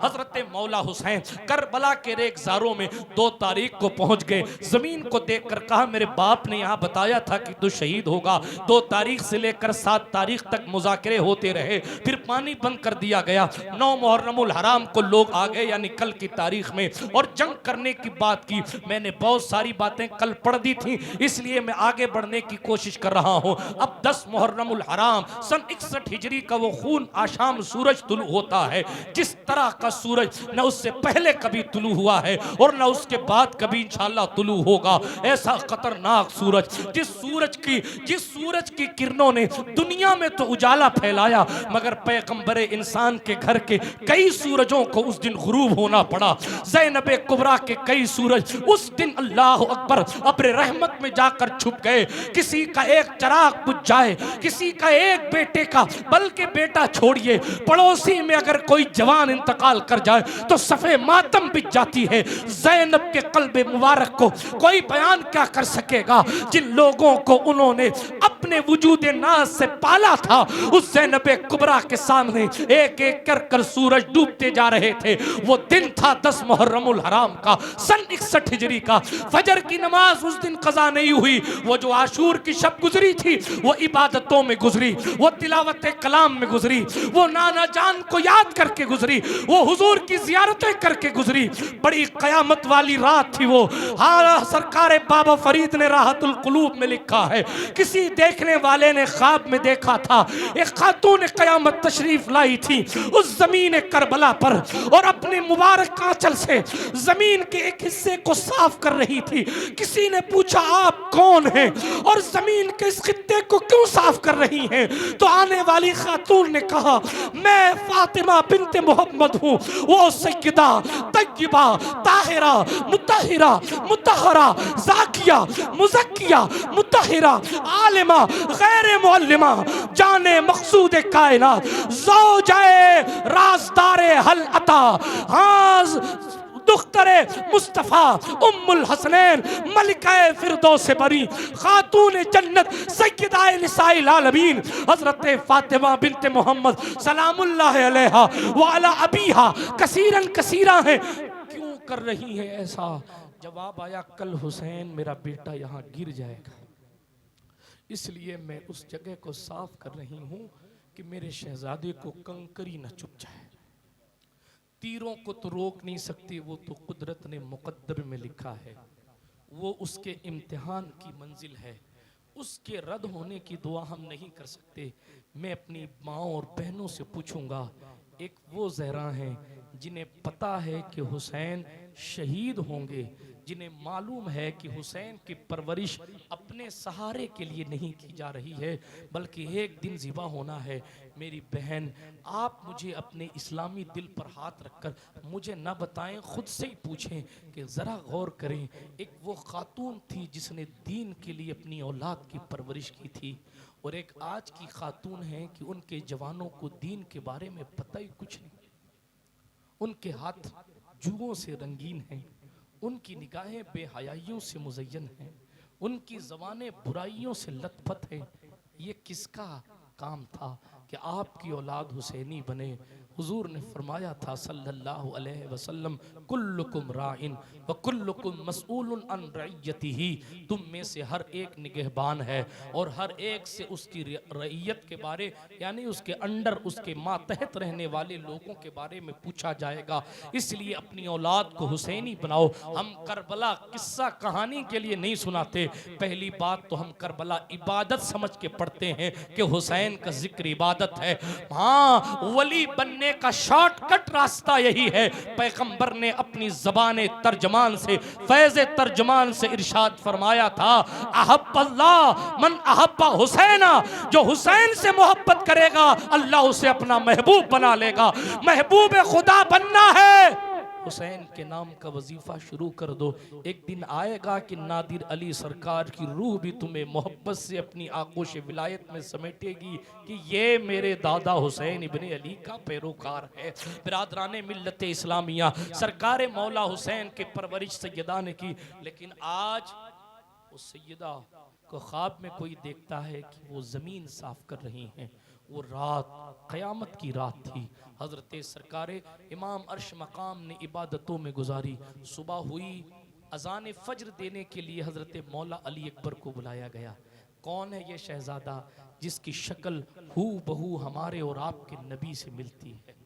हजरत मौला हुसैन करबला के रेगजारों में 2 तारीख को पहुंच गए। जमीन को देखकर कहा मेरे बाप ने यहाँ बताया था कि तू शहीद होगा। 2 तारीख से लेकर 7 तारीख तक मुज़ाकरे होते रहे, फिर पानी बंद कर दिया गया। 9 मुहर्रमुल हराम को लोग आ गए, यानी कल की तारीख में, और जंग करने की बात की। मैंने बहुत सारी बातें कल पढ़ दी थी, इसलिए मैं आगे बढ़ने की कोशिश कर रहा हूं। अब 10 मुहर्रमुल हराम सन 61 हिजरी का वो खून आशाम सूरज तुलू होता है, जिस तरह का सूरज न उससे पहले कभी तुलू हुआ है और न उसके बाद कभी इंशाअल्लाह तुलू होगा। ऐसा खतरनाक सूरज, जिस सूरज की किरणों ने दुनिया में तो उजाला फैलाया, मगर पैगंबरे इंसान के घर के कई सूरजों को उस दिन गुरूब होना पड़ा। ज़ैनब कुबरा के कई सूरज उस दिन अल्लाह अकबर अपने रहमत में जाकर छुप गए। किसी का एक चिराग बुझ जाए, किसी का एक बेटे का, बल्कि बेटा छोड़िए, पड़ोसी में अगर कोई जवान इंतकाल कर जाए तो सफ़े मातम बिछ जाती है। ज़ैनब के कल्बे मुबारक को कोई बयान क्या कर सकेगा। जिन लोगों को उन्होंने अपने वजूद नाज से पाला था, उस ज़ैनब कुबरा के सामने एक एक कर सूरज डूबते जा रहे थे। वो दिन था 10 मुहर्रमुल हराम का सन 61 हिजरी का। फजर की नमाज उस दिन कज़ा नहीं हुई। वो जो आशूर की शब गुजरी थी वो इबादतों में गुजरी, वो तिलावत कलाम में गुजरी, वो नाना जान को याद करके गुजरी, वो हुजूर की जियारतें करके गुजरी। बड़ी कयामत वाली रात थी वो। हाँ, सरकार बाबा फरीद ने राहतुल कुलूब में लिखा है, किसी देखने वाले ने ख्वाब में देखा था एक खातून कयामत तशरीफ लाई थी उस जमीन करबला पर, और अपने मुबारक आंचल से जमीन के एक हिस्से को साफ कर रही थी। किसी ने पूछा आप कौन हैं और जमीन के इस खित्ते को क्यों साफ कर रही हैं? तो आने वाली खातून ने कहा मैं फातिमा बिन्ते मोहम्मद हूँ, वो सैयदा तय्यबा ताहिरा मुत्तहिरा मुत्तहरा ज़ाकिया मुज़क्किया मुत्तहिरा आलिमा गैर मुअल्लिमा जाने मक़सूद कायनात ज़ौजाए राज़दारे हल अता, हाँ दुख्तरे मुस्तफ़ा उम्मुल हसनैन मलिकाए फिरदौस बरी खातून जन्नत सय्यदाए निसाइल आलमीन हज़रत फातिमा बिन्ते मोहम्मद सलामुल्लाह अलैहा व अला अबीहा कसीरन कसीरा है। क्यों कर रही है ऐसा? जवाब आया कल हुसैन मेरा बेटा यहाँ गिर जाएगा, इसलिए मैं उस जगह को साफ कर रही हूँ कि मेरे शहजादे को कंकरी न चुभ जाए। तीरों को तो रोक नहीं सकती, वो तो कुदरत ने मुकद्दर में लिखा है, वो उसके इम्तिहान की मंजिल है, उसके रद्द होने की दुआ हम नहीं कर सकते। मैं अपनी माँओं और बहनों से पूछूंगा, एक वो ज़हरा हैं जिन्हें पता है कि हुसैन शहीद होंगे, जिन्हें मालूम है कि हुसैन की परवरिश अपने सहारे के लिए नहीं की जा रही है बल्कि एक दिन ज़िबा होना है। मेरी बहन, आप मुझे अपने इस्लामी दिल पर हाथ रखकर मुझे न बताएं, खुद से ही पूछें कि ज़रा गौर करें। एक वो खातून थी जिसने दीन के लिए अपनी औलाद की परवरिश की थी, और एक आज की खातून है कि उनके जवानों को दीन के बारे में पता ही कुछ नहीं। उनके हाथ जुओं से रंगीन हैं, उनकी निगाहें बेहयाइयों से मुज़य्यन हैं, उनकी ज़बानें बुराइयों से लथपथ हैं। ये किसका काम था कि आपकी औलाद हुसैनी बने? हुजूर ने फरमाया था सल्लल्लाहु अलैहि वसल्लम, कुल्लुकुम राइन व कुल्लुकुम मसऊलुन अन रइयतिही, तुम में से हर एक निगहबान है और हर एक से उसकी रइयत के बारे यानी उसके अंडर उसके मातहत रहने वाले लोगों के बारे में पूछा जाएगा। इसलिए अपनी औलाद को हुसैनी बनाओ। हम करबला किस्सा कहानी के लिए नहीं सुनाते। पहली बात तो हम करबला इबादत समझ के पढ़ते हैं कि हुसैन का जिक्र इबादत है। हाँ, वली बनने का शॉर्टकट रास्ता यही है। पैगंबर ने अपनी ज़बान तर्जमान से, फैज़ तर्जमान से इरशाद फरमाया था, अहब्बल्लाह मन अहब्बा हुसैना, जो हुसैन से मोहब्बत करेगा अल्लाह उसे अपना महबूब बना लेगा। महबूब खुदा बनना है, हुसैन के नाम का वजीफा शुरू कर दो। एक दिन आएगा कि नादिर अली सरकार की रूह भी तुम्हें मोहब्बत से अपनी आगोश विलायत में समेटेगी कि ये मेरे दादा हुसैन इब्ने अली का पैरोकार है। बिरादराने मिल्लत इस्लामिया, सरकार मौला हुसैन के परवरिश सैयदा ने की, लेकिन आज उस सैयदा को ख्वाब में कोई देखता है कि वो ज़मीन साफ कर रही हैं, वो रात क़यामत की रात थी। हज़रत सरकार इमाम अर्श मकाम ने इबादतों में गुजारी। सुबह हुई, अज़ान फ़ज्र देने के लिए हज़रत मौला अली अकबर को बुलाया गया। कौन है ये शहज़ादा जिसकी शक्ल हू बहू हमारे और आपके नबी से मिलती है?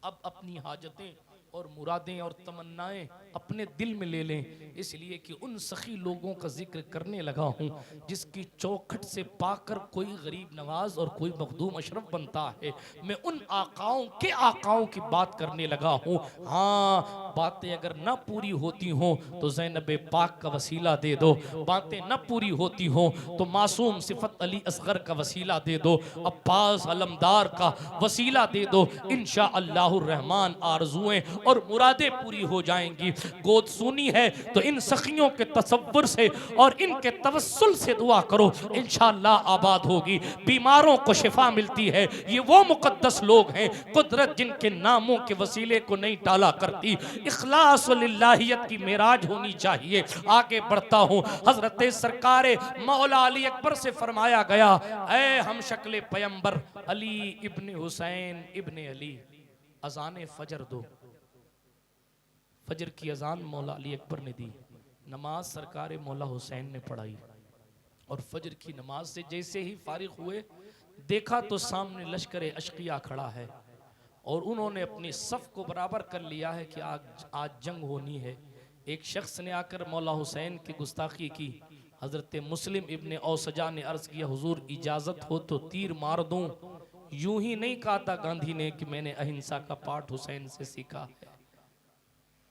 अब अपनी हाजतें और मुरादें और तमन्नाएं अपने दिल में ले लें, इसलिए कि उन सखी लोगों का जिक्र करने लगा हूँ जिसकी चौखट से पाकर कोई गरीब नवाज और कोई मखदूम अशरफ बनता है। मैं उन आकाओं के आकाओं की बात करने लगा हूँ। हाँ, बातें अगर न पूरी होती हों तो ज़ैनब पाक का वसीला दे दो, बातें न पूरी होती हों तो मासूम सिफत अली असगर का वसीला दे दो, अब्बास अलमदार का वसीला दे दो। इंशा अल्लाहुर रहमान आरज़ुएं और मुरादें पूरी हो जाएंगी। गोद सुनी है तो इन सखियों के तसव्वुर से और इनके तवस्सुल से दुआ करो, इंशाअल्लाह आबाद होगी। बीमारों को शिफा मिलती है। ये वो मुकद्दस लोग हैं, कुदरत जिनके नामों के वसीले को नहीं टाला करती। इखलास व लिल्लाहियत की मेराज होनी चाहिए। आगे बढ़ता हूँ। हजरत सरकार मौला अली अकबर से फरमाया गया, ऐ हम शक्ल पैगंबर अली इब्ने हुसैन इब्ने अली, अज़ान फजर दो। फजर की अजान मौला अली अकबर ने दी। नमाज सरकार मौला हुसैन ने पढ़ाई और फजर की नमाज से जैसे ही फारिग हुए, देखा तो सामने लश्कर अशकिया खड़ा है और उन्होंने अपनी सफ को बराबर कर लिया है कि आज जंग होनी है। एक शख्स ने आकर मौला हुसैन की गुस्ताखी की। हजरत मुस्लिम इब्ने औसजा ने अर्ज किया, हुजूर इजाजत हो तो तीर मार दूं। यूं ही नहीं कहा था गांधी ने कि मैंने अहिंसा का पाठ हुसैन से सीखा है।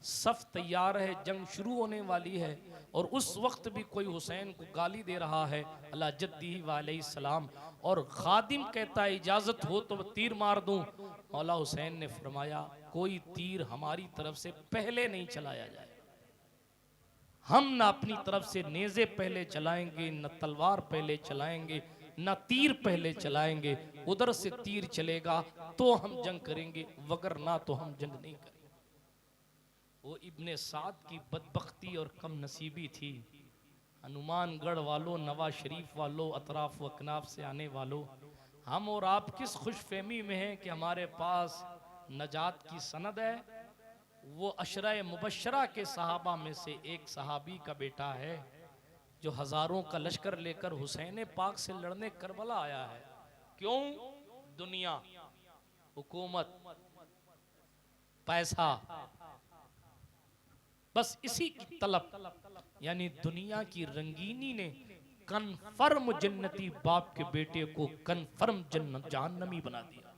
सफ तैयार है, जंग शुरू होने वाली है और उस वक्त भी कोई हुसैन को गाली दे रहा है अला जद्दी वालैहि सलाम, और खादिम कहता है इजाजत हो तो तीर मार दूं। मौला हुसैन ने फरमाया, कोई तीर हमारी तरफ से पहले नहीं चलाया जाए। हम ना अपनी तरफ से नेज़े पहले चलाएंगे, न तलवार पहले चलाएंगे, न तीर पहले चलाएंगे। उधर से तीर चलेगा तो हम जंग करेंगे, वगरना तो हम जंग नहीं करेंगे। वो इब्ने साद की बदबख्ती और कम नसीबी थी। हनुमानगढ़ वालों, नवाज शरीफ वालों, अतराफ व अकनाफ से आने वालों, हम और आप किस खुशफहमी में हैं कि हमारे पास नजात की सनद है। वो अशरा मुबशरा के सहाबा में से एक सहाबी का बेटा है जो हजारों का लश्कर लेकर हुसैन पाक से लड़ने करबला आया है। क्यों? दुनिया, हुकूमत, पैसा, बस इसी की तलब, यानी दुनिया की रंगीनी ने कन्फर्म जन्नती बाप के बेटे को कन्फर्म जहन्नमी बना दिया।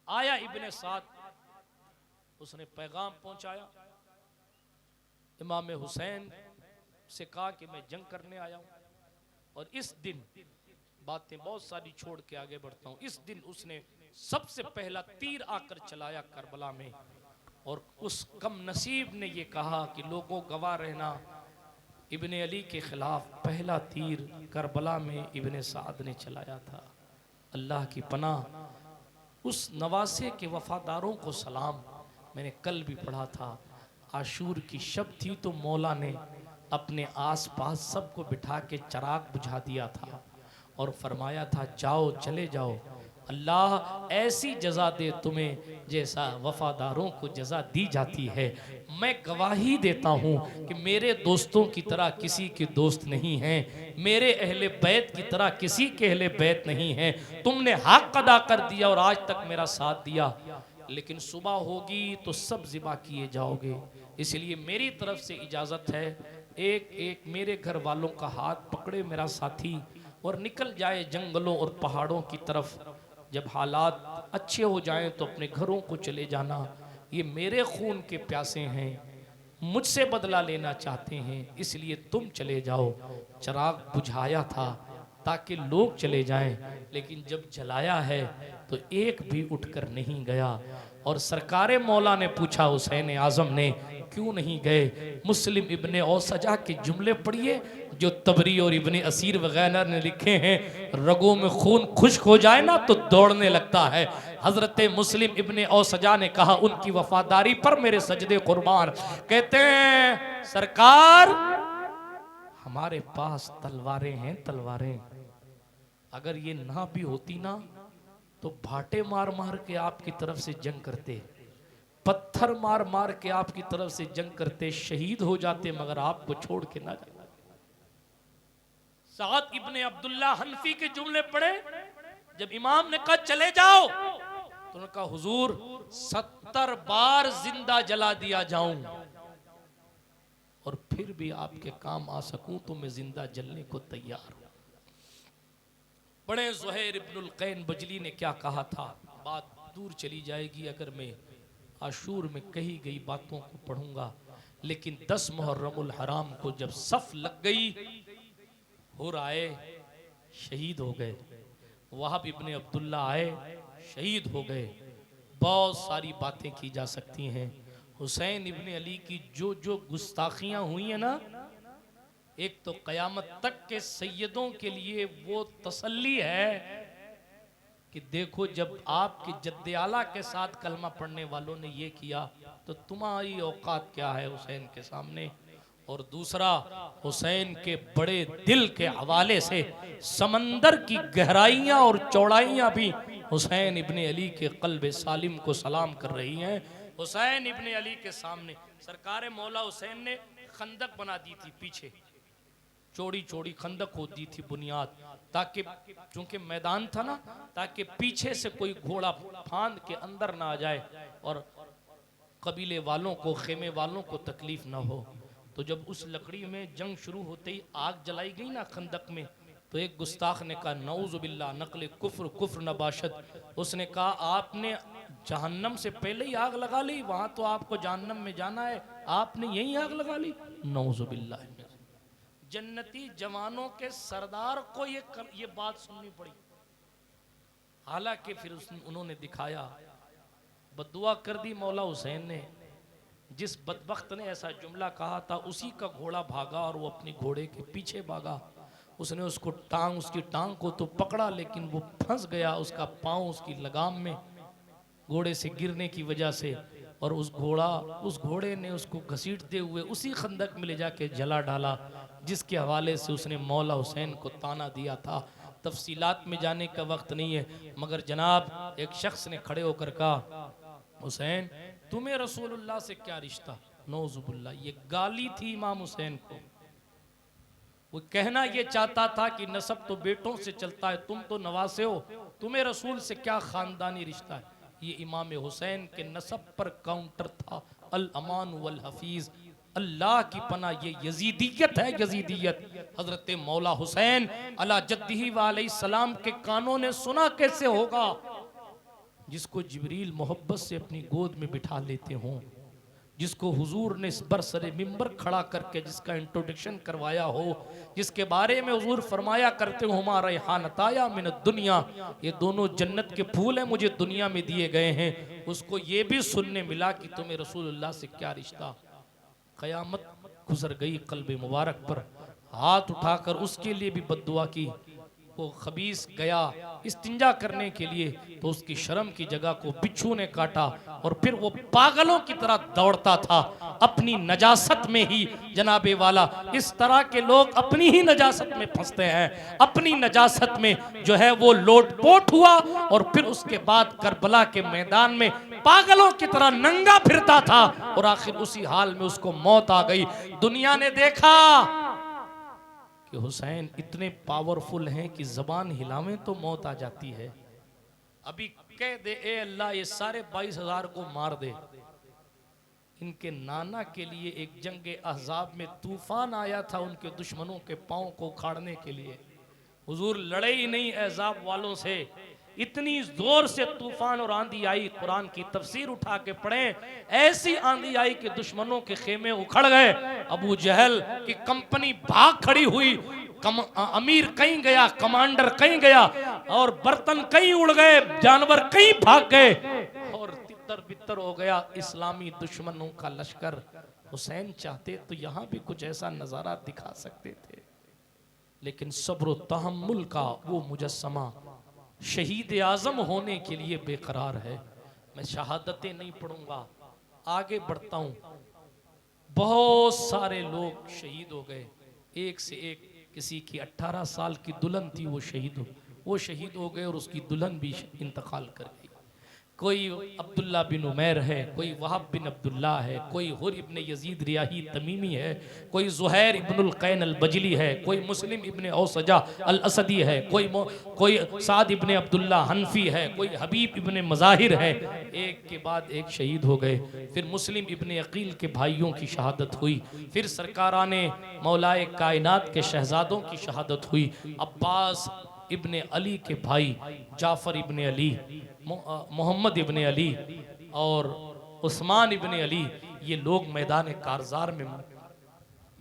आया इब्ने साद, उसने पैगाम पहुंचाया, इमाम हुसैन से कहा कि मैं जंग करने आया हूं। और इस दिन, बातें बहुत सारी छोड़ के आगे बढ़ता हूं, इस दिन उसने सबसे पहला तीर आकर चलाया करबला में। और उस कम नसीब ने ये कहा कि लोगों गवाह रहना, इब्ने अली के खिलाफ पहला तीर करबला में इब्ने साद ने चलाया था। अल्लाह की पनाह उस नवासे के वफादारों को सलाम। मैंने कल भी पढ़ा था, आशूर की शब थी तो मौला ने अपने आस पास सबको बिठा के चराग बुझा दिया था और फरमाया था, जाओ चले जाओ, अल्लाह ऐसी जजा दे तुम्हें जैसा वफादारों को जजा दी जाती है। मैं गवाही देता हूँ कि मेरे दोस्तों की तरह किसी के दोस्त नहीं हैं, मेरे अहले बैत की तरह किसी के अहले बैत नहीं हैं। तुमने हक अदा कर दिया और आज तक मेरा साथ दिया, लेकिन सुबह होगी तो सब ज़िबा किए जाओगे। इसलिए मेरी तरफ से इजाज़त है, एक एक मेरे घर वालों का हाथ पकड़े मेरा साथी और निकल जाए जंगलों और पहाड़ों की तरफ। जब हालात अच्छे हो जाएं तो अपने घरों को चले जाना। ये मेरे खून के प्यासे हैं, मुझसे बदला लेना चाहते हैं, इसलिए तुम चले जाओ। चिराग बुझाया था ताकि लोग चले जाएं, लेकिन जब जलाया है तो एक भी उठकर नहीं गया। और सरकारे मौला ने पूछा हुसैन आज़म ने, क्यों नहीं गए? मुस्लिम इब्ने औसजा के जुमले पढ़िए जो तबरी और इब्ने असीर वगैरह ने लिखे हैं। रगों में खून खुश्क हो जाए ना तो दौड़ने लगता है। हजरत मुस्लिम इब्ने औसजा ने कहा, उनकी वफादारी पर मेरे सजदे कुर्बान। कहते हैं, सरकार हमारे पास तलवारें हैं, तलवारें, अगर ये ना भी होती ना तो भाटे मार मार के आपकी तरफ से जंग करते, पत्थर मार मार के आपकी तरफ से जंग करते, शहीद हो जाते, मगर आपको छोड़ के ना जाते। साद इब्ने अब्दुल्ला हनफी के जुमले पढ़े, जब इमाम ने कहा चले जाओ तो उन्होंने कहा हुजूर 70 बार जिंदा जला दिया जाऊं और फिर भी आपके काम आ सकूं तो मैं जिंदा जलने को तैयार हूं। बड़े ज़ुहैर इब्नुल कैन बजली ने क्या कहा था, बात दूर चली जाएगी अगर मैं आशूर में कही गई बातों को पढ़ूंगा, लेकिन 10 मुहर्रमुल हराम को जब सफ लग गई, हुर आए, शहीद हो गए, वहाब इब्ने अब्दुल्ला आए, शहीद हो गए। बहुत सारी बातें की जा सकती हैं। हुसैन इब्ने अली की जो जो गुस्ताखियां हुई हैं ना, एक तो कयामत तक के सैयदों के लिए वो तसल्ली है कि देखो जब आपके जद्दे आला के साथ कलमा पढ़ने वालों ने ये किया तो तुम्हारी औकात क्या है हुसैन के सामने। और दूसरा, हुसैन के बड़े दिल के हवाले से समंदर की गहराइयां और चौड़ाइयां भी हुसैन इब्ने अली के क़ल्ब सालिम को सलाम कर रही हैं। हुसैन इब्ने अली के सामने सरकार मौला हुसैन ने खंदक बना दी थी, पीछे चौड़ी चौड़ी खंदक होती थी बुनियाद, ताकि चूंकि मैदान था ना, ताकि पीछे से कोई घोड़ा फांद के अंदर ना आ जाए और कबीले वालों को, खेमे वालों को तकलीफ ना हो। तो जब उस लकड़ी में जंग शुरू होते ही आग जलाई गई ना खंदक में, तो एक गुस्ताख ने कहा नऊज़ु बिल्लाह नकल कुफ्र कुफ्र नबाशत, उसने कहा आपने जहन्नम से पहले ही आग लगा ली, वहां तो आपको जहन्नम में जाना है, आपने यही आग लगा ली। नऊज़ु बिल्लाह। जन्नती जवानों के सरदार को ये बात सुननी पड़ी। हालांकि फिर उन्होंने दिखाया, बद्दुआ कर दी मौला हुसैन ने। जिस बदबख्त ने ऐसा जुमला कहा था उसी का घोड़ा भागा और वो अपने घोड़े के पीछे भागा। उसने उसकी टांग को तो पकड़ा, लेकिन वो फंस गया, उसका पांव उसकी लगाम में घोड़े से गिरने की वजह से, और उस घोड़े ने उसको घसीटते हुए उसी खंदक में ले जाके जला डाला, जिसके हवाले से उसने मौला हुसैन को ताना दिया था। तफसीलात में जाने का वक्त नहीं है, मगर जनाब एक शख्स ने खड़े होकर कहा हुसैन तुम्हें रसूलुल्लाह से क्या रिश्ता। नौजुबिल्लाह, ये गाली थी इमाम हुसैन को। वो कहना ये चाहता था कि नसब तो बेटों से चलता है, तुम तो नवासे हो, तुम्हें रसूल से क्या खानदानी रिश्ता है। ये इमाम हुसैन के नसब पर काउंटर था, अल अमान वल हफीज, अल्लाह की पना, ये यजीदियत है, यजीदियत। हजरत मौला हुसैन अला जद्दिही व अलैहिस्सलाम के कानों ने सुना कैसे होगा, जिसको जिब्रील मोहब्बत से अपनी गोद में बिठा लेते हों, जिसको हुजूर ने इस बरसरे मिंबर खड़ा करके जिसका इंट्रोडक्शन करवाया हो, जिसके बारे में हुजूर फरमाया करते हो हमारा रेहानताया मिन दुनिया, ये दोनों जन्नत के फूल हैं, मुझे दुनिया में दिए गए हैं, उसको ये भी सुनने मिला कि तुम्हें रसूलुल्लाह से क्या रिश्ता। क़यामत गुजर गई कल्बे मुबारक पर, हाथ उठाकर उसके लिए भी बद्दुआ की। वो खबीस गया इस्तिंजा करने के लिए, तो उसकी शर्म की जगह को बिच्छू ने काटा, और फिर वो पागलों की तरह दौड़ता था अपनी नजासत में ही। जनाबे वाला, इस तरह के लोग अपनी ही नजासत में फंसते हैं, अपनी नजासत में जो है वो लोटपोट हुआ, और फिर उसके बाद करबला के मैदान में पागलों की तरह नंगा फिरता था, और आखिर उसी हाल में उसको मौत आ गई। दुनिया ने देखा कि हुसैन इतने पावरफुल हैं कि जबान हिलावें तो मौत आ जाती है। अभी कह दे ए अल्लाह ये सारे 22,000 को मार दे। इनके नाना के लिए एक जंग अहज़ाब में तूफान आया था उनके दुश्मनों के पांव को उखाड़ने के लिए। हुजूर लड़े ही नहीं अहज़ाब वालों से, इतनी जोर से तूफान और आंधी आई, कुरान की तफसीर उठा के पढ़ें, ऐसी आंधी आई कि दुश्मनों के खेमे उखड़ गए। अबू जहल की कंपनी भाग खड़ी हुई, अमीर कहीं गया, कमांडर कहीं गया, और बर्तन कहीं उड़ गए, जानवर कहीं भाग गए, और तितर बितर हो गया इस्लामी दुश्मनों का लश्कर। हुसैन चाहते तो यहाँ भी कुछ ऐसा नजारा दिखा सकते थे, लेकिन सब्र तहम्मुल का वो मुजस्समा शहीद आजम होने के लिए बेकरार है। मैं शहादतें नहीं पढ़ूंगा, आगे बढ़ता हूँ। बहुत सारे लोग शहीद हो गए, एक से एक। किसी की 18 साल की दुल्हन थी, वो शहीद वो शहीद हो गए और उसकी दुल्हन भी इंतकाल कर गई। कोई अब्दुल्ला बिन उमैर है, कोई वहाब बिन अब्दुल्ला है, कोई हुर इब्ने यजीद रियाही तमीमी है, कोई ज़ुहैर इब्नुल कैन अल बजली है, कोई मुस्लिम इब्ने औसजा अल असदी है, कोई साद इब्ने अब्दुल्ला हनफी है, कोई हबीब इब्ने मज़ाहिर है। एक के बाद एक शहीद हो गए। फिर मुस्लिम इब्ने अकील के भाइयों की शहादत हुई। फिर सरकाराने मौलाए कायनात के शहजादों की शहादत हुई। अब्बास इब्ने अली के भाई जाफ़र इब्ने अली, मोहम्मद इब्ने अली और उस्मान इब्ने अली, ये लोग मैदान कारज़ार में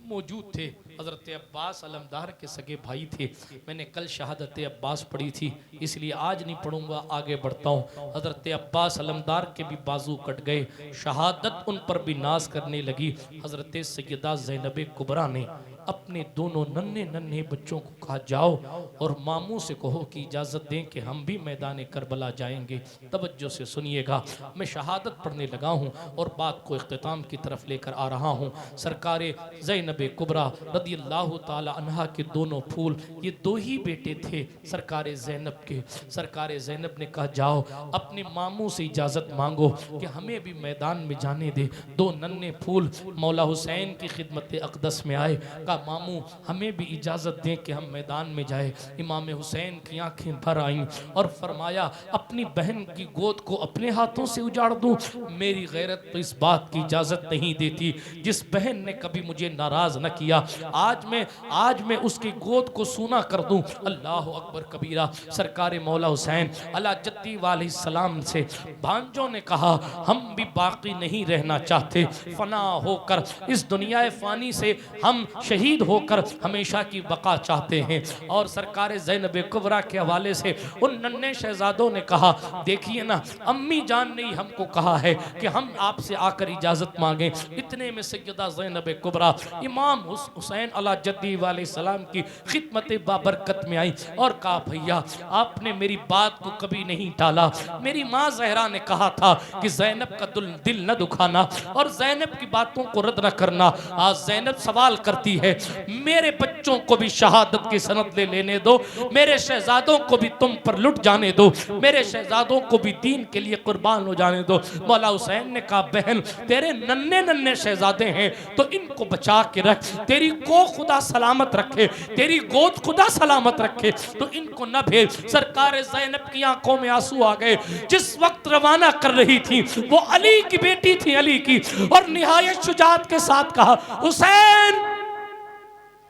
मौजूद थे। हज़रत अब्बास अलमदार के सगे भाई थे। मैंने कल शहादत अब्बास पढ़ी थी, इसलिए आज नहीं पढ़ूंगा, आगे बढ़ता हूँ। हज़रत अब्बास अलमदार के भी बाजू कट गए, शहादत उन पर भी नाज करने लगी। हज़रत सैयदा ज़ैनब कुबरा ने अपने दोनों नन्हे नन्हे बच्चों को कहा, जाओ और मामू से कहो कि इजाज़त दें कि हम भी मैदान करबला जाएंगे। तवज्जो से सुनिएगा, मैं शहादत पढ़ने लगा हूँ और बात को इख्तिताम की तरफ लेकर आ रहा हूँ। सरकार ज़ैनब कुबरा रदियल्लाहु ताला अन्हा के दोनों फूल, ये दो ही बेटे थे सरकार ज़ैनब के। सरकार ज़ैनब ने कहा, जाओ अपने मामू से इजाज़त मांगो कि हमें भी मैदान में जाने दे। दो नन्हे फूल मौला हुसैन की खिदमत अक़दस में आए, मामू हमें भी इजाज़त दें कि हम मैदान में जाए। इमाम हुसैन की आंखें भर आईं और फरमाया, अपनी बहन की गोद को अपने हाथों से उजाड़ दूं? मेरी गैरत तो इस बात की इजाज़त नहीं देती। जिस बहन ने कभी मुझे नाराज़ न किया, आज मैं उसकी गोद को सूना कर दूं। अल्लाह अकबर कबीरा। सरकार मौला हुसैन अला जद्दी वालैहिस्सलाम से भांजों ने कहा, हम भी बाकी नहीं रहना चाहते, फना होकर इस दुनिया फ़ानी से हम शहीद होकर हमेशा की बका चाहते हैं। और सरकार ज़ैनब कुबरा के हवाले से उन नन्हे शहजादों ने कहा, देखिए ना, अम्मी जान ने हमको कहा है कि हम आपसे आकर इजाज़त मांगें। इतने में सैयदा ज़ैनब कुबरा इमाम हुसैन अला जद्दी वाले सलाम की खिदमत बाबरकत में आई और कहा, भैया आपने मेरी बात को कभी नहीं टाला। मेरी माँ ज़हरा ने कहा था कि ज़ैनब का दिल न दुखाना और ज़ैनब की बातों को रद्द न करना। आज ज़ैनब सवाल करती है, मेरे बच्चों को भी शहादत की सनद ले लेने दो, मेरे शहजादों को भी तुम पर लुट जाने दो, मेरे शहजादों को भी दीन के लिए कुर्बान हो जाने दो। मौला हुसैन ने कहा, बहन तेरे नन्हे नन्हे शहजादे हैं तो इनको बचा के रख, तेरी को खुदा सलामत रखे, तेरी गोद खुदा सलामत रखे, तो इनको न भेज। सरकार ज़ैनब की आंखों में आंसू आ गए। जिस वक्त रवाना कर रही थी वो अली की बेटी थी, अली की, और निहायत शुजाअत के साथ कहा, हुसैन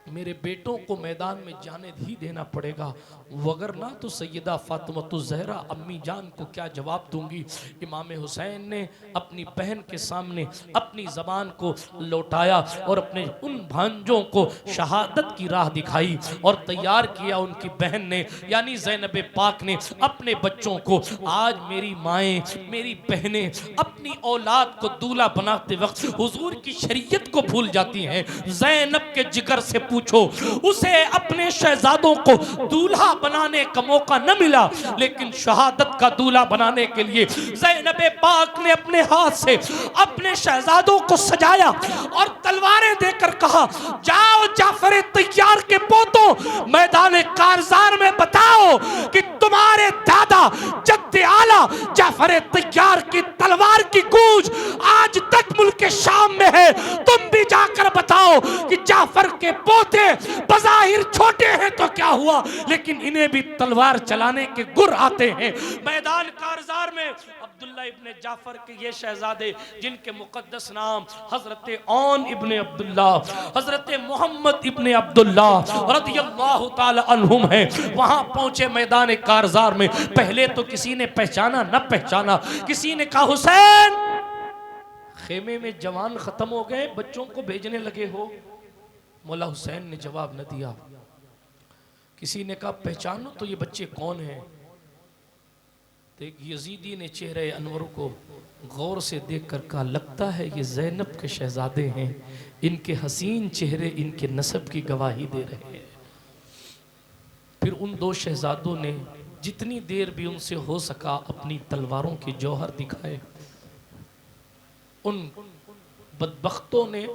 मेरे बेटों को मैदान में जाने ही देना पड़ेगा, वगरना तो सैयदा फातिमा ज़हरा अम्मी जान को क्या जवाब दूंगी। इमाम हुसैन ने अपनी बहन के सामने अपनी ज़बान को लौटाया और अपने उन भांजों को शहादत की राह दिखाई और तैयार किया। उनकी बहन ने यानी ज़ैनब पाक ने अपने बच्चों को, आज मेरी माएँ मेरी बहनें अपनी औलाद को दूल्हा बनाते वक्त हुजूर की शरीयत को भूल जाती हैं। ज़ैनब के जिगर से पूछो, उसे अपने शहजादों को दूल्हा बनाने का मौका न मिला, लेकिन शहादत का दूल्हा बनाने के लिए ज़ैनब पाक ने अपने हाथ से अपने शहजादों को सजाया और तलवारें देकर कहा, जाओ जाफर तैयार के पोतों, मैदान कारज़ार में बताओ कि तुम्हारे दादा जद्दे आला जाफर तैयार की तलवार की गूंज आज तक मुल्क शाम में है। तुम भी जाकर बताओ कि जाफर के पोते बज़ाहिर छोटे हैं तो क्या हुआ, लेकिन इन्हें भी तलवार चलाने के गुर आते हैं। मैदान कारज़ार में अब्दुल्ला इब्ने जाफर के ये शहजादे, जिनके मुकद्दस नाम हजरत औन इब्ने अब्दुल्ला, हजरत मोहम्मद इब्ने अब्दुल्ला रदियल्लाहु ताला अन्हुम है, वहां पहुंचे मैदान कारज़ार में। पहले तो किसी ने पहचाना न पहचाना, किसी ने कहा, हुसैन खेमे में जवान खत्म हो गए, बच्चों को भेजने लगे हो? मौला हुसैन ने जवाब न दिया। किसी ने कहा, पहचानो तो ये बच्चे कौन हैं? तो एक यजीदी ने चेहरे अनवर को गौर से देखकर कहा, लगता है ये ज़ैनब के शहजादे हैं, इनके हसीन चेहरे इनके नस्ब की गवाही दे रहे हैं। फिर उन दो शहजादों ने जितनी देर भी उनसे हो सका अपनी तलवारों के जौहर दिखाए। उन बदबख्तों ने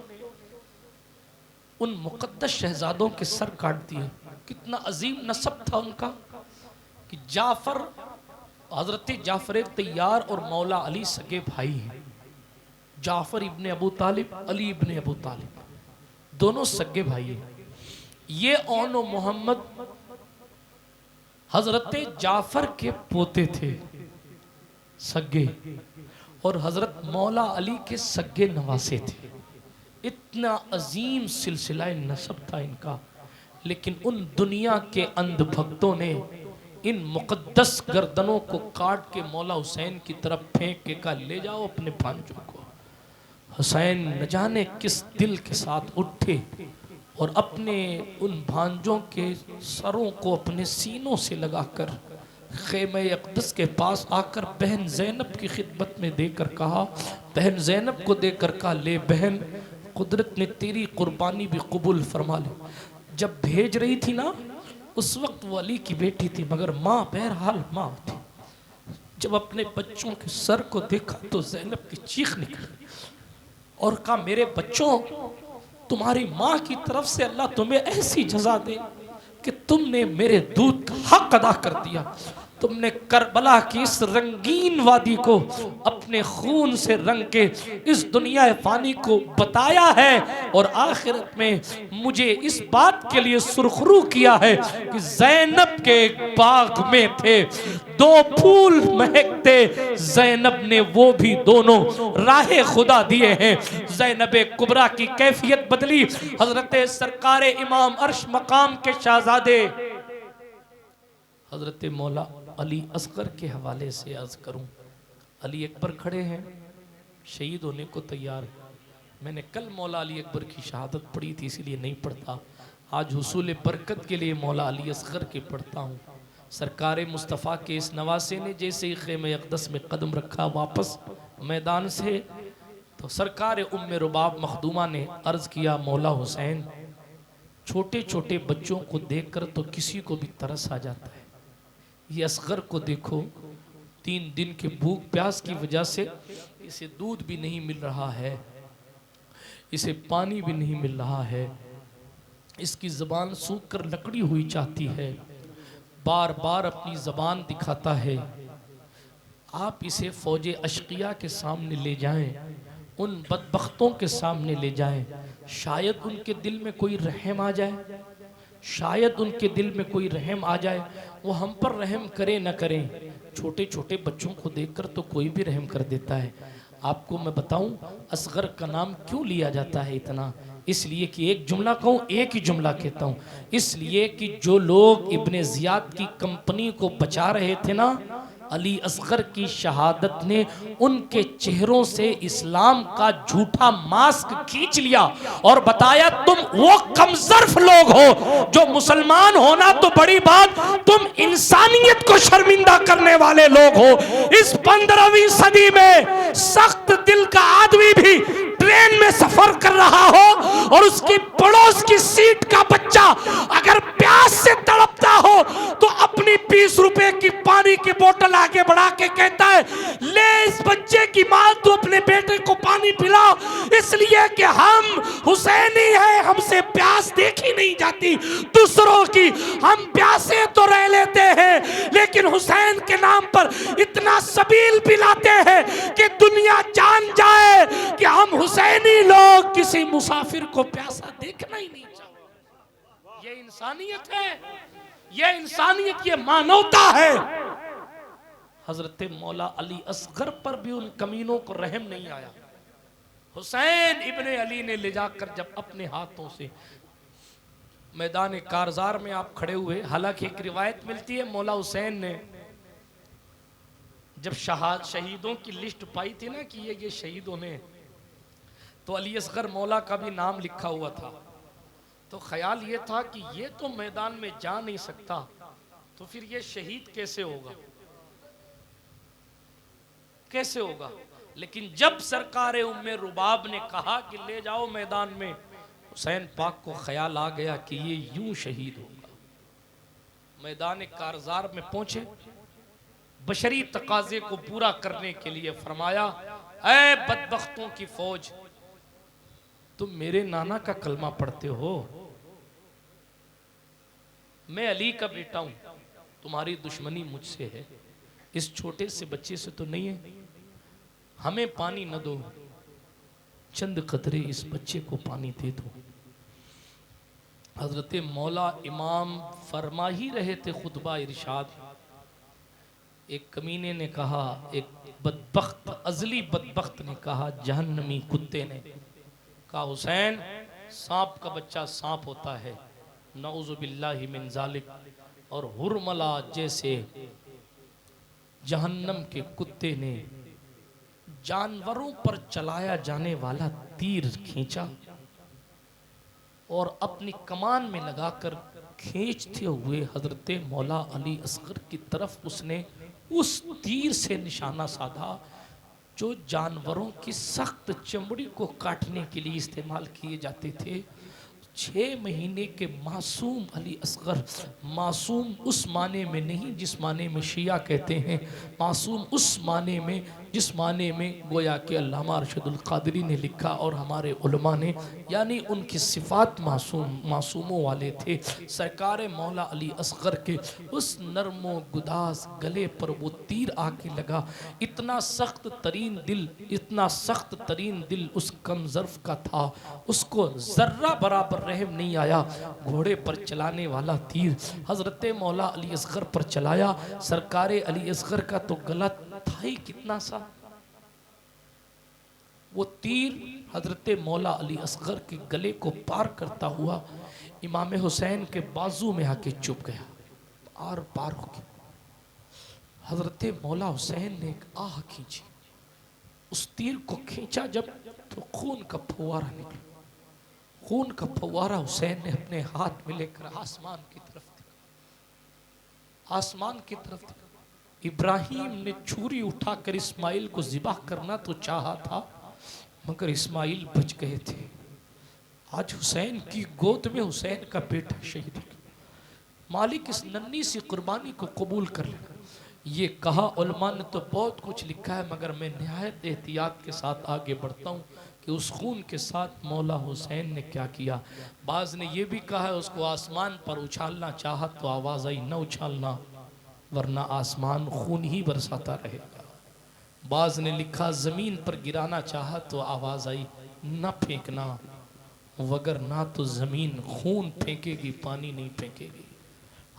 उन मुकद्दस शहजादों के सर काट दिए। कितना अजीम नस्ब था उनका, कि जाफर, हजरत जाफर तैयार और मौला अली सगे भाई हैं। जाफर इब्ने अबू तालिब, अली इब्ने अबू तालिब, दोनों सगे भाई हैं। ये ओनो मोहम्मद हजरत जाफर के पोते थे सगे, और हजरत मौला अली के सगे नवासे थे। इतना अजीम सिलसिला नसब था इनका। लेकिन उन दुनिया के अंध भक्तों ने इन मुकद्दस गर्दनों को काट के मौला हुसैन की तरफ फेंक के कहा, ले जाओ अपने भांजों को। हुसैन न जाने किस दिल के साथ उठे और अपने उन भांजों के सरों को अपने सीनों से लगाकर ख़ैमे अक़दस के पास आकर बहन ज़ैनब की खिदमत में देकर कहा, बहन ज़ैनब को देकर कहा, ले बहन, कुदरत ने तेरी कुर्बानी भी कबूल फरमा ली। जब भेज रही थी ना, उस वक्त वो अली की बेटी थी, मगर माँ बहरहाल माँ थी। जब अपने बच्चों के सर को देखा तो ज़ैनब की चीख निकली और कहा, मेरे बच्चों, तुम्हारी माँ की तरफ से अल्लाह तुम्हें ऐसी जजा दे कि तुमने मेरे दूध का हक अदा कर दिया। तुमने करबला की इस रंगीन वादी को अपने खून से रंग के इस दुनिया फानी को बताया है, और आखिरत में मुझे इस बात के लिए सुरखरू किया है कि ज़ैनब के एक बाग में थे, दो फूल महकते, ज़ैनब ने वो भी दोनों राहे खुदा दिए हैं। ज़ैनब कुबरा की कैफियत बदली। हजरत सरकार इमाम अर्श मकाम के शहजादे हजरत मौला अली असगर के हवाले से अर्ज करूं, अली अकबर खड़े हैं, शहीद होने को तैयार है। मैंने कल मौला अली अकबर की शहादत पढ़ी थी, इसीलिए नहीं पढ़ता। आज हुसूल बरकत के लिए मौला अली असगर के पढ़ता हूँ। सरकार मुस्तफ़ा के इस नवासे ने जैसे ही ख़ैमे अक़दस में कदम रखा वापस मैदान से, तो सरकार उम्मे रुबाब मखदूमा ने अर्ज़ किया, मौला हुसैन, छोटे छोटे बच्चों को देखकर तो किसी को भी तरस आ जाता है। ये असगर को देखो, 3 दिन के भूख प्यास की वजह से इसे दूध भी नहीं मिल रहा है, इसे पानी भी नहीं मिल रहा है, इसकी ज़बान सूख कर लकड़ी हुई चाहती है, बार बार अपनी ज़बान दिखाता है। आप इसे फ़ौजे अशकिया के सामने ले जाएं, उन बदबख्तों के सामने ले जाएं, शायद उनके दिल में कोई रहम आ जाए, शायद उनके दिल में कोई रहम आ जाए, वो हम पर रहम करें न करें। छोटे छोटे बच्चों को देखकर तो कोई भी रहम कर देता है। आपको मैं बताऊं असगर का नाम क्यों लिया जाता है इतना, इसलिए कि एक जुमला कहूँ, एक ही जुमला कहता हूँ, इसलिए कि जो लोग इब्ने ज़ियाद की कंपनी को बचा रहे थे ना, अली असगर की शहादत ने उनके चेहरों से इस्लाम का झूठा मास्क खींच लिया और बताया, तुम वो कमजर्फ लोग हो जो मुसलमान होना तो बड़ी बात, तुम इंसानियत को शर्मिंदा करने वाले लोग हो। इस 15वीं सदी में सख्त दिल का आदमी भी ट्रेन में सफर कर रहा हो और उसकी पड़ोस की सीट का बच्चा अगर प्यास से तड़पता हो तो अपनी 20 रुपए की पानी की बोतल आगे बढ़ा के कहता है, ले इस बच्चे की मां, तू अपने बेटे को पानी पिलाओ, इसलिए कि हम हुसैनी हैं, हमसे प्यास देखी नहीं जाती दूसरों की, हम प्यासे तो रह लेते हैं लेकिन हुसैन के नाम पर इतना सबील पिलाते हैं कि दुनिया जान जाए कि हम हुसैनी लोग किसी मुसाफिर को प्यासा देखना ही नहीं चाहते। ये इंसानियत है, ये इंसानियत, ये मानवता है। हजरत मौला अली असगर पर भी उन कमीनों को रहम नहीं आया। हुसैन इब्ने अली ने ले जाकर जब अपने हाथों से मैदान कारजार में आप खड़े हुए, हालांकि एक रिवायत मिलती है मौला हुसैन ने जब शहीदों की लिस्ट पाई थी ना कि ये शहीद होने, तो अली असगर मौला का भी नाम लिखा हुआ था। तो ख्याल ये था कि ये तो मैदान में जा नहीं सकता, तो फिर ये शहीद कैसे होगा, कैसे होगा। लेकिन जब सरकार उम्मे रुबाब ने कहा कि ले जाओ मैदान में, हुसैन पाक को ख्याल आ गया कि ये यूं शहीद होगा। मैदान कारजार में पहुंचे, बशरी तकाजे को पूरा करने के लिए फरमाया, ऐ बदबख्तों की फौज, तुम मेरे नाना का कलमा पढ़ते हो, मैं अली का बेटा हूं, तुम्हारी दुश्मनी मुझसे है, इस छोटे से बच्चे से तो नहीं है। हमें पानी न दो, चंद कतरे इस बच्चे को पानी दे दो। हजरत मौला इमाम फरमा ही रहे थे खुतबा इरशाद। एक कमीने ने कहा, एक बदबख्त अजली बदबख्त ने कहा, जहन्नमी कुत्ते ने कहा, हुसैन सांप का बच्चा सांप होता है, नऊज़ु बिल्लाहि मिन ज़ालिक। और हुरमला जैसे जहन्नम के कुत्ते ने जानवरों पर चलाया जाने वाला तीर खींचा और अपनी कमान में लगाकर खींचते हुए हजरत मौला अली असगर की तरफ उसने उस तीर से निशाना साधा जो जानवरों की सख्त चमड़ी को काटने के लिए इस्तेमाल किए जाते थे। 6 महीने के मासूम अली असगर, मासूम उस माने में नहीं जिस माने में शिया कहते हैं, मासूम उस माने में जिस माने में गोया के अल्लामा अरशदुल क़ादरी ने लिखा और हमारे उलमा ने, यानी उनकी सिफ़ात मासूमों वाले थे। सरकार मौला अली असगर के उस नरमो गुदास गले पर वो तीर आके लगा। इतना सख्त तरीन दिल, इतना सख्त तरीन दिल उस कमज़र्फ़ का था, उसको ज़र्रा बराबर रहम नहीं आया। घोड़े पर चलाने वाला तीर हज़रत मौला अली असगर पर चलाया। सरकार अली असगर का तो गला था ही कितना सा, वो तीर हजरत मौला अली असगर के गले को पार करता हुआ इमाम हुसैन के बाजू में आके चुप गया, आर पार हो गया। हजरत मौला हुसैन ने एक आह खींची, उस तीर को खींचा जब तो खून का फव्वारा निकला। खून का फव्वारा हुसैन ने अपने हाथ में लेकर आसमान की तरफ देखा, आसमान की तरफ देखा। इब्राहिम ने छुरी उठाकर इस्माइल को ज़िबा करना तो चाहा था, मगर इस्माइल बच गए थे। आज हुसैन की गोद में हुसैन का बेटा शहीद हो गया। मालिक इस नन्ही सी कुर्बानी को कबूल कर लेना। ये कहा उलमा ने तो बहुत कुछ लिखा है, मगर मैं निहायत एहतियात के साथ आगे बढ़ता हूँ कि उस खून के साथ मौला हुसैन ने क्या किया। बाज़ ने यह भी कहा है उसको आसमान पर उछालना चाहा तो आवाज़ आई, न उछालना वरना आसमान खून ही बरसाता रहेगा। बाज़ ने लिखा ज़मीन पर गिराना चाहा तो आवाज़ आई, न फेंकना वगर ना तो ज़मीन खून फेंकेगी, पानी नहीं फेंकेगी।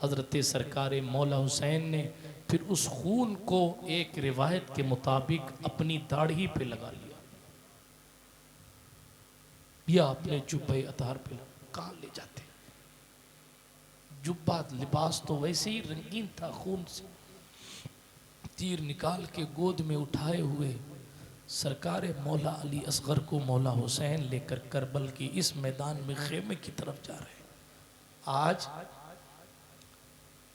हज़रत सरकार मौला हुसैन ने फिर उस खून को एक रिवायत के मुताबिक अपनी दाढ़ी पे लगा लिया, या अपने जुब्बे अतार पे। कहाँ ले जाते जुब्बा, लिबास तो वैसे ही रंगीन था खून से। तीर निकाल के गोद में उठाए हुए सरकार मौला अली असगर को मौला हुसैन लेकर करबल की इस मैदान में खेमे की तरफ जा रहे हैं। आज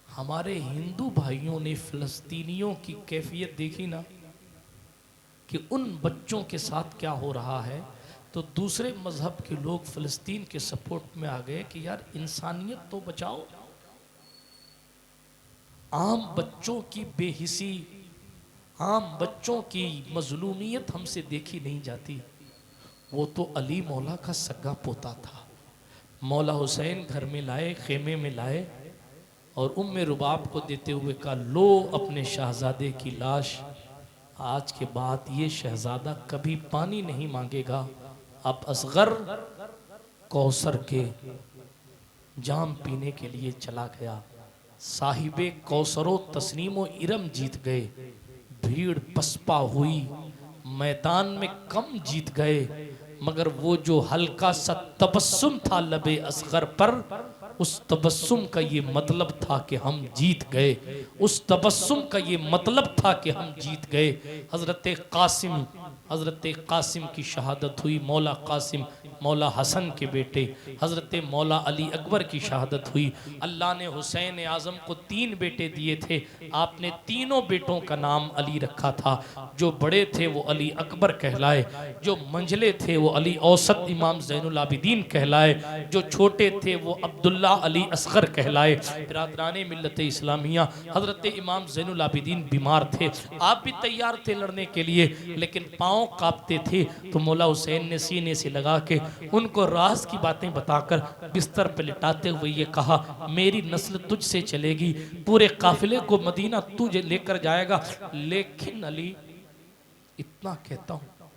हमारे हिंदू भाइयों ने फिलिस्तीनियों की कैफियत देखी ना, कि उन बच्चों के साथ क्या हो रहा है, तो दूसरे मजहब के लोग फिलिस्तीन के सपोर्ट में आ गए कि यार इंसानियत तो बचाओ। आम बच्चों की बेहिसी, आम बच्चों की मजलूमियत हमसे देखी नहीं जाती। वो तो अली मौला का सगा पोता था। मौला हुसैन घर में लाए, खेमे में लाए और उम्मे रुबाब को देते हुए कहा, लो अपने शहजादे की लाश, आज के बाद ये शहजादा कभी पानी नहीं मांगेगा। अब असगर कौसर के जाम पीने के लिए चला गया। साहिबे कौसरो तस्नीमो इरम जीत गए, भीड़ पसपा हुई, मैदान में कम जीत गए, मगर वो जो हल्का सा तबस्सुम था लबे असगर पर, उस तबस्सुम का ये मतलब था कि हम जीत गए। उस तबस्सुम का ये मतलब था कि हम जीत गए। हज़रत कासिम की शहादत हुई। मौला कासिम मौला हसन के बेटे हज़रत मौला अली अकबर की शहादत हुई। अल्लाह ने हुसैन आज़म को 3 बेटे दिए थे। आपने तीनों बेटों का नाम अली रखा था। जो बड़े थे वो अली अकबर कहलाए, जो मंझले थे वो अली औसत इमाम ज़ैनुल आबिदीन कहलाए, जो छोटे थे वो अब्दुल्ला अली असगर कहलाए। बिरादराने मिल्लत इस्लामिया, हज़रत इमाम ज़ैनुल आबिदीन बीमार थे, आप भी तैयार थे लड़ने के लिए, लेकिन पाँव कांपते थे, तो मौला हुसैन ने सीने से लगा के उनको राज की बातें बताकर बिस्तर पर लिटाते हुए ये कहा, मेरी नस्ल तुझसे चलेगी, पूरे काफिले को मदीना तुझे लेकर जाएगा। लेकिन अली, इतना कहता हूं,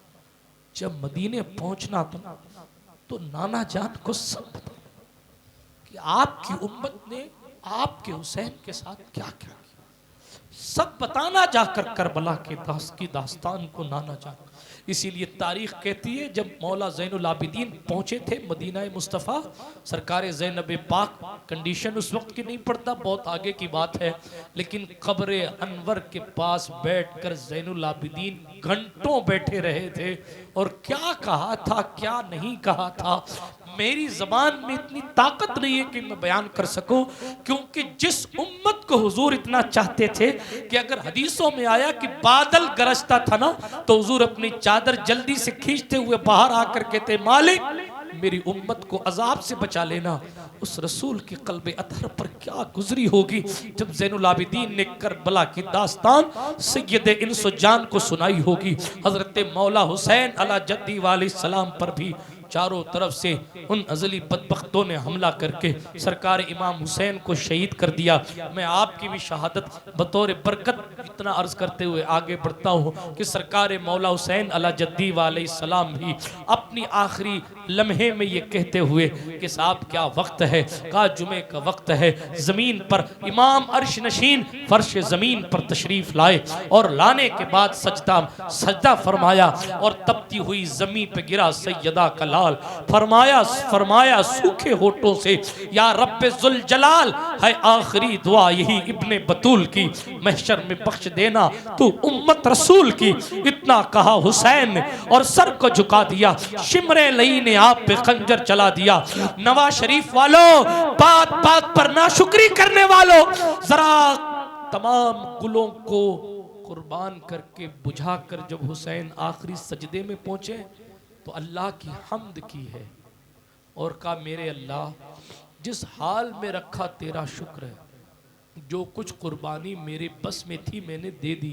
जब मदीने पहुंचना था तो नाना जान को सब बता कि आपकी उम्मत ने आपके हुसैन के साथ क्या क्या किया, सब बताना जाकर करबला के की दास्तान को नाना जान। इसीलिए तारीख कहती है जब मौला ज़ैनुल आबिदीन पहुंचे थे मदीना मुस्तफ़ा, सरकार ज़ैनब पाक, कंडीशन उस वक्त की नहीं पड़ता, बहुत आगे की बात है, लेकिन कब्र अनवर के पास बैठकर ज़ैनुल आबिदीन घंटों बैठे रहे थे और क्या कहा था क्या नहीं कहा था, मेरी जबान में इतनी ताकत नहीं है कि मैं बयान कर सकूं, क्योंकि जिस उम्मत को हुजूर इतना चाहते थे कि अगर हदीसों में आया कि बादल गरजता था ना तो हुजूर अपनी चादर जल्दी से खींचते हुए बाहर आकर कहते, मालिक मेरी उम्मत को अजाब से बचा लेना। उस रसूल के कल्बे अतहर पर क्या गुजरी होगी जब ज़ैनुल आबिदीन ने करबला की दास्तान सैयद इंस जान को सुनाई होगी। हजरत मौला हुसैन अला जद्दी वाले सलाम पर भी चारों तरफ से उन अजली बदबख्तों ने हमला करके सरकार इमाम हुसैन को शहीद कर दिया। मैं आपकी भी शहादत बतौर बरकत इतना अर्ज करते हुए आगे बढ़ता हूँ कि सरकार मौला हुसैन अला जद्दी वाले सलाम भी अपनी आखिरी लम्हे में ये कहते हुए कि साहब क्या वक्त है, का जुमे का वक्त है, जमीन पर इमाम अर्श नशीन फर्श जमीन पर तशरीफ लाए और लाने के बाद सजदा फरमाया और तपती हुई जमीन पे गिरा सैयदा का लाल, फरमाया सूखे होठों से, या रब्बे जुल जलाल है आखिरी दुआ यही इब्ने बतूल की, महशर में बख्श देना तू उम्मत रसूल की। इतना कहा हुसैन ने और सर को झुका दिया, शिमरे लई ने आप पे खंजर चला दिया। नवाज शरीफ वालों, बात बात पर नाशुक्री करने वालों, जरा तमाम गुलों को कुर्बान करके बुझाकर जब हुसैन आखिरी सजदे में पहुंचे तो अल्लाह की हम्द की है और कहा, मेरे अल्लाह जिस हाल में रखा तेरा शुक्र है, जो कुछ कुर्बानी मेरे बस में थी मैंने दे दी।